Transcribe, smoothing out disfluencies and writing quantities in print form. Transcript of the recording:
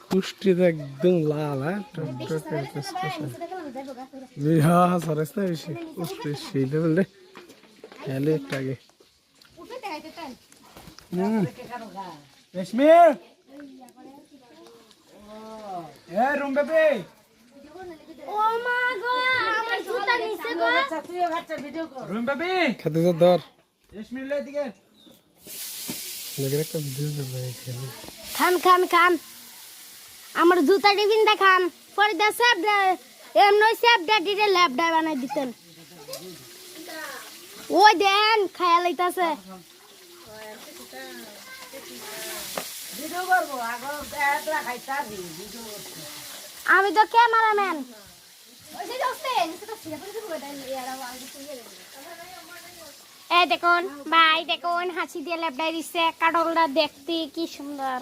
পুষ্টিতে একদম লাল হ্যাঁ হ্যাঁ সরেস না বেশি পুষ্টি সেই লেভেল রে হেলে একটা আগে রেশমি এ রুম বেবি ও মা গো আমার জুতা নিচে গো রুম বেবি খেতে যা ধর রেশমি লে দিকে একটা ভিডিও করবে খান আমার জুতা টিফিন দেখান পরে দা সব এমন সব ডাডিরে ল্যাব ডাই বানাই দিতেন ওই দেন খায়া লইতাছে ভিডিও করব আগে একলা খাইতা ভিডিও করতে আমি তো ক্যামেরাম্যান এই দেখুন ভাই দেখুন হাসি দিয়ে ল্যাব ডাই দিচ্ছে কাটলটা দেখতে কি সুন্দর